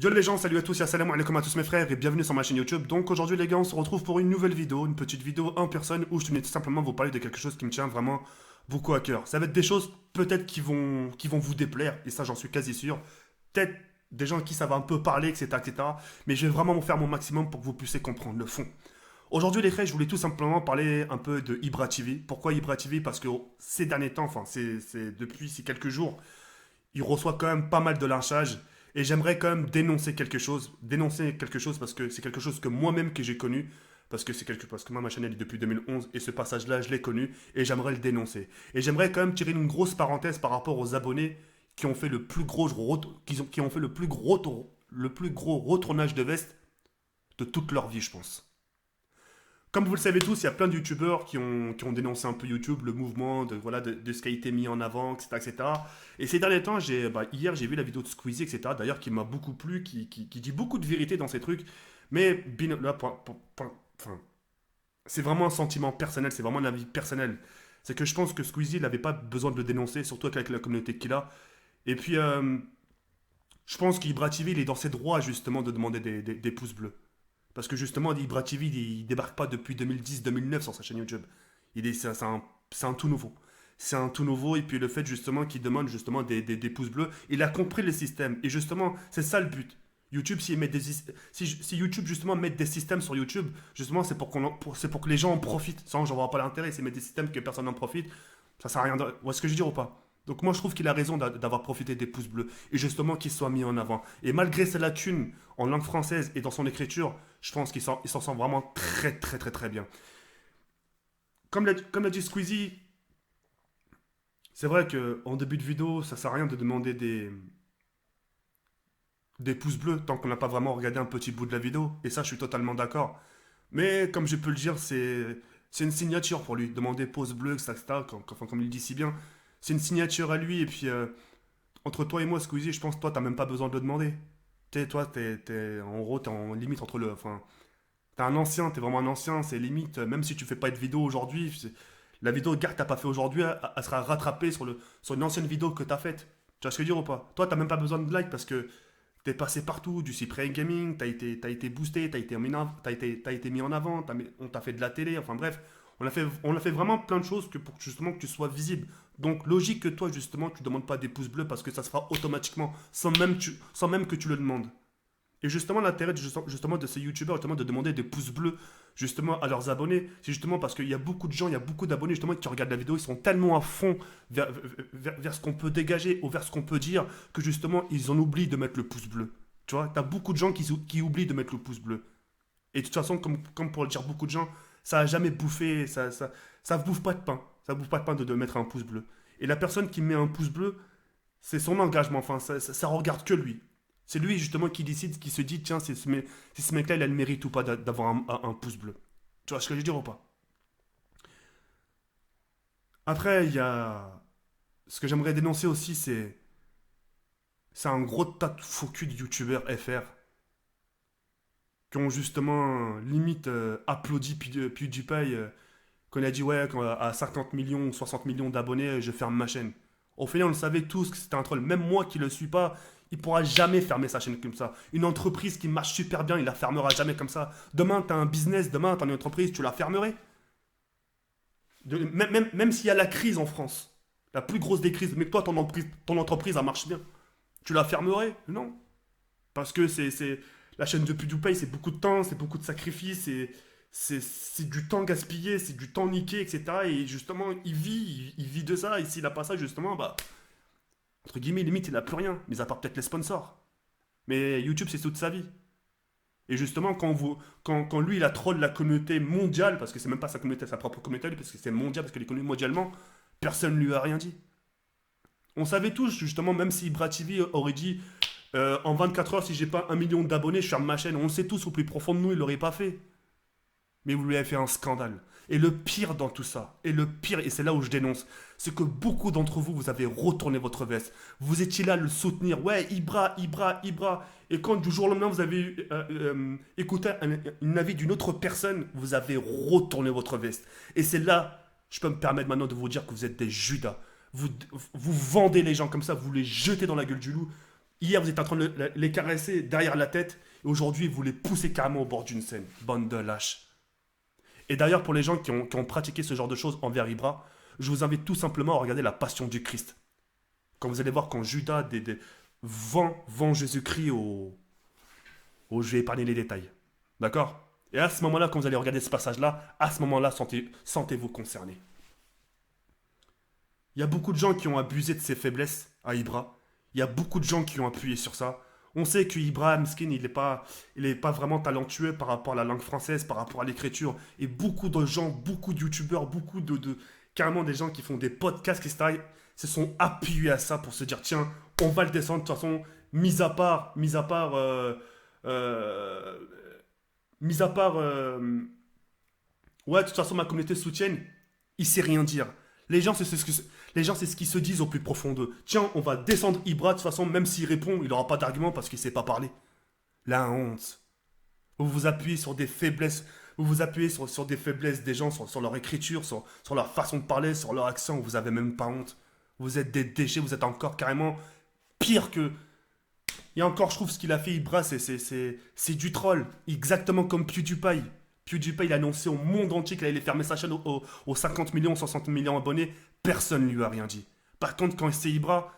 Yo les gens, salut à tous et assalamu alaikum à tous mes frères et bienvenue sur ma chaîne YouTube. Donc aujourd'hui les gars, on se retrouve pour une nouvelle vidéo, une petite vidéo en personne où je tenais tout simplement vous parler de quelque chose qui me tient vraiment beaucoup à cœur. Ça va être des choses peut-être qui vont vous déplaire et ça j'en suis quasi sûr. Peut-être des gens qui savent un peu parler, etc., etc. Mais je vais vraiment vous faire mon maximum pour que vous puissiez comprendre le fond. Aujourd'hui les frères, je voulais tout simplement parler un peu de Ibra TV. Pourquoi Ibra TV? Parce que ces derniers temps, enfin c'est depuis ces quelques jours, il reçoit quand même pas mal de lynchage. Et j'aimerais quand même dénoncer quelque chose parce que c'est quelque chose que moi-même que j'ai connu, parce que moi ma chaîne elle est depuis 2011 et ce passage-là je l'ai connu et j'aimerais le dénoncer. Et j'aimerais quand même tirer une grosse parenthèse par rapport aux abonnés qui ont fait le plus gros qui ont fait le plus gros retournage de veste de toute leur vie, je pense. Comme vous le savez tous, il y a plein de youtubeurs qui ont dénoncé un peu YouTube, le mouvement de ce qui a été mis en avant, etc. etc. Et ces derniers temps, hier j'ai vu la vidéo de Squeezie, etc. D'ailleurs, qui m'a beaucoup plu, qui dit beaucoup de vérité dans ces trucs. Mais là, enfin, c'est vraiment un sentiment personnel, c'est vraiment un avis personnel. C'est que je pense que Squeezie n'avait pas besoin de le dénoncer, surtout avec la communauté qu'il a. Et puis, je pense qu'Ibra TV, il est dans ses droits justement de demander des pouces bleus. Parce que justement, Ibra TV, il débarque pas depuis 2010-2009 sur sa chaîne YouTube. C'est un tout nouveau. C'est un tout nouveau, et puis le fait justement qu'il demande justement des pouces bleus, il a compris le système. Et justement, c'est ça le but. YouTube, si YouTube justement met des systèmes sur YouTube, justement, c'est pour que les gens en profitent. Sans, j'en vois pas l'intérêt. C'est mettre des systèmes que personne n'en profite. Ça sert à rien. Vous voyez ce que je veux dire ou pas? Donc moi je trouve qu'il a raison d'avoir profité des pouces bleus et justement qu'il soit mis en avant. Et malgré ses lacunes en langue française et dans son écriture, je pense il s'en sort vraiment très très très très bien. Comme l'a dit Squeezie, c'est vrai qu'en début de vidéo, ça sert à rien de demander des pouces bleus tant qu'on n'a pas vraiment regardé un petit bout de la vidéo. Et ça, je suis totalement d'accord. Mais comme je peux le dire, c'est une signature pour lui. Demander pouce bleu, etc. Comme il dit si bien. C'est une signature à lui. Et puis, entre toi et moi, Squeezie, je pense que toi, t'as même pas besoin de le demander. Tu sais, toi, en gros, t'es en limite entre le. Enfin, t'es un ancien, t'es vraiment un ancien. C'est limite, même si tu fais pas de vidéo aujourd'hui, la vidéo gars que t'as pas fait aujourd'hui, elle sera rattrapée sur une ancienne vidéo que t'as faite. Tu vois ce que je veux dire ou pas? Toi, t'as même pas besoin de like parce que t'es passé partout, du Cyprien Gaming, t'as été boosté, t'as été mis en avant, on t'a fait de la télé, enfin bref, on a fait vraiment plein de choses pour justement que tu sois visible. Donc logique que toi justement tu demandes pas des pouces bleus parce que ça se fera automatiquement sans même que tu le demandes. Et justement, l'intérêt justement de ces youtubeurs, justement, de demander des pouces bleus justement à leurs abonnés, c'est justement parce qu'il y a beaucoup de gens, il y a beaucoup d'abonnés justement qui regardent la vidéo, ils sont tellement à fond vers ce qu'on peut dégager ou vers ce qu'on peut dire que justement ils en oublient de mettre le pouce bleu. Tu vois, t'as beaucoup de gens qui oublient de mettre le pouce bleu. Et de toute façon, comme pour le dire beaucoup de gens, ça a jamais bouffé, ça bouffe pas de pain. Ça bouffe pas de pain de mettre un pouce bleu. Et la personne qui met un pouce bleu, c'est son engagement, enfin, ça regarde que lui. C'est lui justement qui décide, qui se dit, tiens, si ce mec-là, il a le mérite ou pas d'avoir un pouce bleu. Tu vois ce que je veux dire ou pas? Après, il y a... Ce que j'aimerais dénoncer aussi, c'est un gros tas de faux culs de youtubeurs FR qui ont justement limite applaudi PewDiePie quand il a dit ouais, à 50 millions ou 60 millions d'abonnés, je ferme ma chaîne. Au final, on le savait tous que c'était un troll. Même moi qui le suis pas, il pourra jamais fermer sa chaîne comme ça. Une entreprise qui marche super bien, il la fermera jamais comme ça. Demain, tu as un business, demain, tu as une entreprise, tu la fermerais. Même s'il y a la crise en France, la plus grosse des crises, mais que toi, ton entreprise, elle marche bien, tu la fermerais? Non. Parce que la chaîne de PewDiePie, c'est beaucoup de temps, c'est beaucoup de sacrifices, c'est du temps gaspillé, c'est du temps niqué, etc. Et justement, il vit de ça. Et s'il a pas ça, justement, bah, entre guillemets, limite, il n'a plus rien, mis à part peut-être les sponsors. Mais YouTube, c'est toute sa vie. Et justement, quand lui, il a troll la communauté mondiale, parce que c'est même pas sa communauté, sa propre communauté, parce que c'est mondial, parce qu'il est connu mondialement, personne ne lui a rien dit. On savait tous, justement, même si Ibra TV aurait dit en 24 heures, si j'ai pas 1 million d'abonnés, je ferme ma chaîne. On le sait tous, au plus profond de nous, il l'aurait pas fait. Mais vous lui avez fait un scandale. Et le pire dans tout ça, et le pire, et c'est là où je dénonce, c'est que beaucoup d'entre vous, vous avez retourné votre veste. Vous étiez là à le soutenir. Ouais, Ibra, Ibra, Ibra. Et quand du jour au lendemain, vous avez écouté un avis d'une autre personne, vous avez retourné votre veste. Et c'est là, je peux me permettre maintenant de vous dire que vous êtes des Judas. Vous, vous vendez les gens comme ça, vous les jetez dans la gueule du loup. Hier, vous êtes en train de les caresser derrière la tête, et aujourd'hui, vous les poussez carrément au bord d'une scène. Bande de lâches. Et d'ailleurs, pour les gens qui ont pratiqué ce genre de choses envers Ibra, je vous invite tout simplement à regarder la Passion du Christ. Quand vous allez voir quand Judas vend Jésus-Christ je vais épargner les détails. D'accord. Et à ce moment-là, quand vous allez regarder ce passage-là, à ce moment-là, sentez-vous concerné. Il y a beaucoup de gens qui ont abusé de ses faiblesses à Ibra. Il y a beaucoup de gens qui ont appuyé sur ça. On sait que Ibra Mskin, il est pas vraiment talentueux par rapport à la langue française, par rapport à l'écriture. Et beaucoup de gens, beaucoup de youtubeurs, beaucoup carrément des gens qui font des podcasts, etc., se sont appuyés à ça pour se dire, tiens, on va le descendre. De toute façon, euh, mis à part, ouais, de toute façon, ma communauté soutienne, il sait rien dire. Les gens, c'est ce qu'ils se disent au plus profond d'eux. Tiens, on va descendre Ibra, de toute façon, même s'il répond, il n'aura pas d'argument parce qu'il ne sait pas parler. La honte. Vous vous appuyez sur des faiblesses. Vous vous appuyez sur des faiblesses des gens, sur leur écriture, sur leur façon de parler, sur leur accent. Vous avez même pas honte. Vous êtes des déchets, vous êtes encore carrément pire que. Et encore, je trouve ce qu'il a fait, Ibra, c'est du troll. Exactement comme PewDiePie. PewDiePie, il a annoncé au monde entier qu'il allait fermer sa chaîne aux 50 millions, 60 millions d'abonnés. Personne ne lui a rien dit. Par contre, quand c'est Ibra,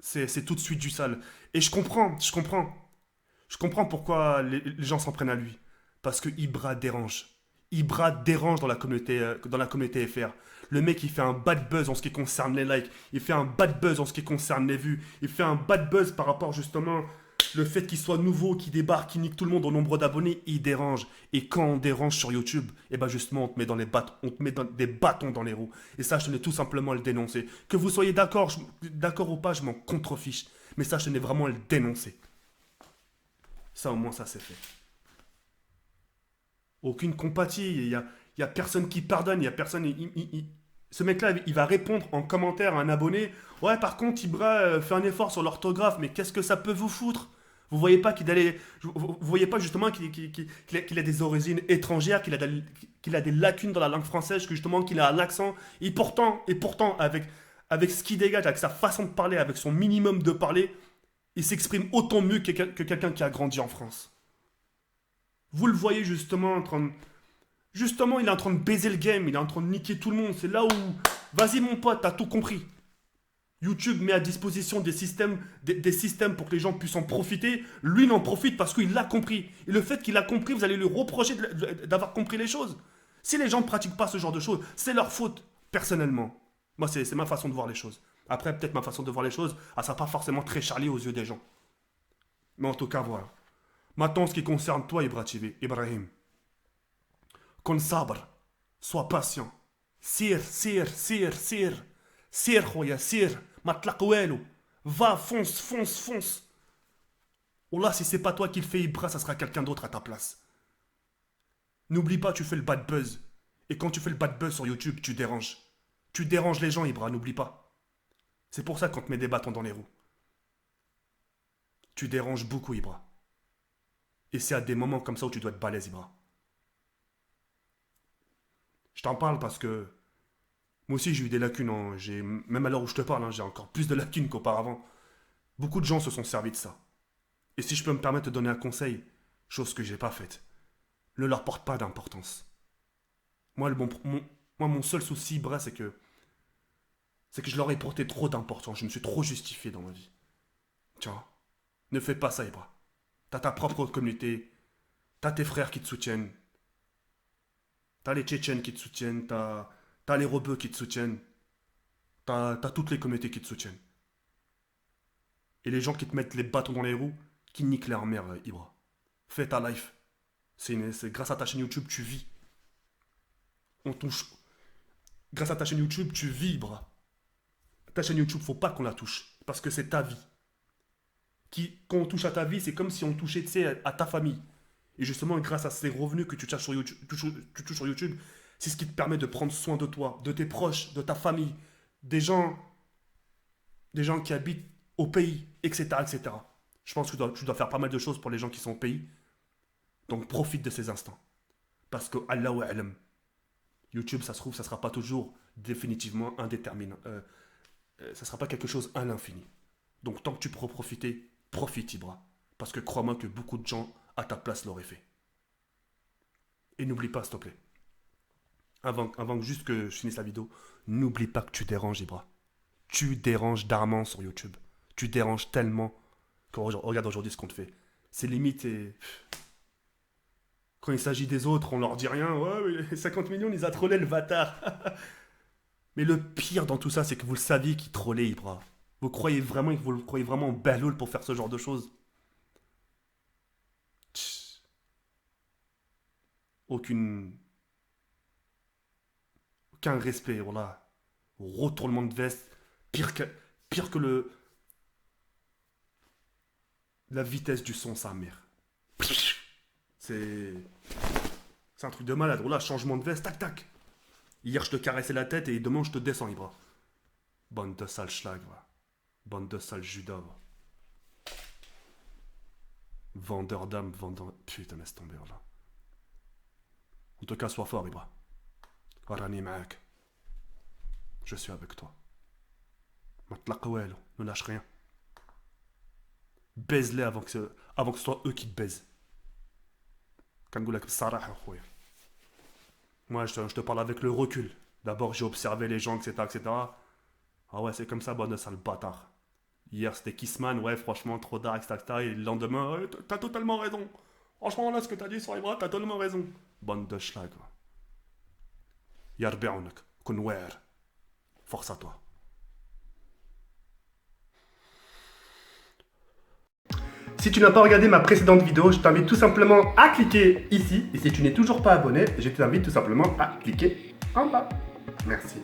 c'est tout de suite du sale. Et je comprends, je comprends. Je comprends pourquoi les gens s'en prennent à lui. Parce que Ibra dérange. Ibra dérange dans la communauté FR. Le mec, il fait un bad buzz en ce qui concerne les likes. Il fait un bad buzz en ce qui concerne les vues. Il fait un bad buzz par rapport justement le fait qu'il soit nouveau, qu'il débarque, qu'il nique tout le monde au nombre d'abonnés. Il dérange. Et quand on dérange sur YouTube, et ben justement, on te met des bâtons dans les roues. Et ça, je tenais tout simplement à le dénoncer. Que vous soyez d'accord ou pas, je m'en contrefiche. Mais ça, je tenais vraiment à le dénoncer. Ça, au moins, ça c'est fait. Aucune compatie. Il y a personne qui pardonne. Il y a personne. Ce mec-là, il va répondre en commentaire à un abonné. Ouais, par contre, Ibra fait un effort sur l'orthographe, mais qu'est-ce que ça peut vous foutre? Vous voyez pas vous voyez pas justement qu'il a des origines étrangères, qu'il a des lacunes dans la langue française, que justement qu'il a un accent. Et pourtant, avec ce qu'il dégage, avec sa façon de parler, avec son minimum de parler, il s'exprime autant mieux que quelqu'un qui a grandi en France. Vous le voyez justement en train de. Justement, il est en train de baiser le game, il est en train de niquer tout le monde. C'est là où. Vas-y, mon pote, t'as tout compris. YouTube met à disposition des systèmes pour que les gens puissent en profiter. Lui, il en profite parce qu'il l'a compris. Et le fait qu'il a compris, vous allez lui reprocher d'avoir compris les choses. Si les gens ne pratiquent pas ce genre de choses, c'est leur faute, personnellement. Moi, c'est ma façon de voir les choses. Après, peut-être ma façon de voir les choses, ça sera pas forcément très Charlie aux yeux des gens. Mais en tout cas, voilà. Maintenant, ce qui concerne toi, Ibrahim, qu'on sabre, sois patient. Sire, sire, sire, sire. Sire, khoya, sire. Matlaq welo. Va, fonce, fonce, fonce. Wallah, si c'est pas toi qui le fais, Ibra, ça sera quelqu'un d'autre à ta place. N'oublie pas, tu fais le bad buzz. Et quand tu fais le bad buzz sur YouTube, tu déranges. Tu déranges les gens, Ibra, n'oublie pas. C'est pour ça qu'on te met des bâtons dans les roues. Tu déranges beaucoup, Ibra. Et c'est à des moments comme ça où tu dois être balèze, Ibra. Je t'en parle parce que moi aussi j'ai eu des lacunes. Même à l'heure où je te parle, j'ai encore plus de lacunes qu'auparavant. Beaucoup de gens se sont servis de ça. Et si je peux me permettre de donner un conseil, chose que j'ai pas faite, ne leur porte pas d'importance. Moi, mon seul souci, Ibra, c'est que je leur ai porté trop d'importance. Je me suis trop justifié dans ma vie. Tu vois, ne fais pas ça, Ibra. T'as ta propre communauté, t'as tes frères qui te soutiennent, t'as les Tchétchènes qui te soutiennent, t'as les Rebeux qui te soutiennent, t'as toutes les communautés qui te soutiennent. Et les gens qui te mettent les bâtons dans les roues, qui niquent leur mère, Ibra. Fais ta life. C'est grâce à ta chaîne YouTube, tu vis. On touche. Grâce à ta chaîne YouTube, tu vis, Ibra. Ta chaîne YouTube, faut pas qu'on la touche. Parce que c'est ta vie. Quand on touche à ta vie, c'est comme si on touchait, tu sais, à ta famille. Et justement, grâce à ces revenus que tu touches sur YouTube, tu touches sur YouTube, c'est ce qui te permet de prendre soin de toi, de tes proches, de ta famille, des gens, des gens qui habitent au pays, etc., etc. Je pense que tu dois faire pas mal de choses pour les gens qui sont au pays. Donc profite de ces instants. Parce que Allah wa alam, YouTube, ça se trouve, ça sera pas toujours définitivement indéterminant. Ça sera pas quelque chose à l'infini. Donc tant que tu pourras profiter, profite Ibra. Parce que crois-moi que beaucoup de gens à ta place l'auraient fait. Et n'oublie pas, s'il te plaît, avant juste que je finisse la vidéo, n'oublie pas que tu déranges Ibra. Tu déranges Darman sur YouTube. Tu déranges tellement que regarde aujourd'hui ce qu'on te fait. C'est limite et... Quand il s'agit des autres, on leur dit rien. Ouais, mais les 50 millions, ils a trollé le bâtard. Mais le pire dans tout ça, c'est que vous le saviez qu'il trollait Ibra. Vous le croyez vraiment baloul pour faire ce genre de choses. Tch. Aucun respect, voilà. Retournement de veste. Pire que la vitesse du son, sa mère. C'est... C'est un truc de malade. Voilà, changement de veste, tac tac. Hier, je te caressais la tête et demain, je te descends, Ibra. Bande de sale schlag, va. Bande de sale judas, va. Vendeur d'âme, vendeur... Putain, laisse tomber, là. En tout cas, sois fort, Ibra. Rani ma'ak. Je suis avec toi. Matlaqawel, ne lâche rien. Baise-les avant que ce soit eux qui te baisent. Kangoulak Sarah, moi, je te parle avec le recul. D'abord, j'ai observé les gens, etc., etc. Ah ouais, c'est comme ça, bonne sale bâtard. Hier, c'était Kissman, ouais, franchement, trop d'art, etc. Et le lendemain, ouais, t'as totalement raison. Franchement, là, ce que t'as dit sur les bras, t'as totalement raison. Bande de schlag. Yarbi'unak, kunwer. Force à toi. Si tu n'as pas regardé ma précédente vidéo, je t'invite tout simplement à cliquer ici. Et si tu n'es toujours pas abonné, je t'invite tout simplement à cliquer en bas. Merci.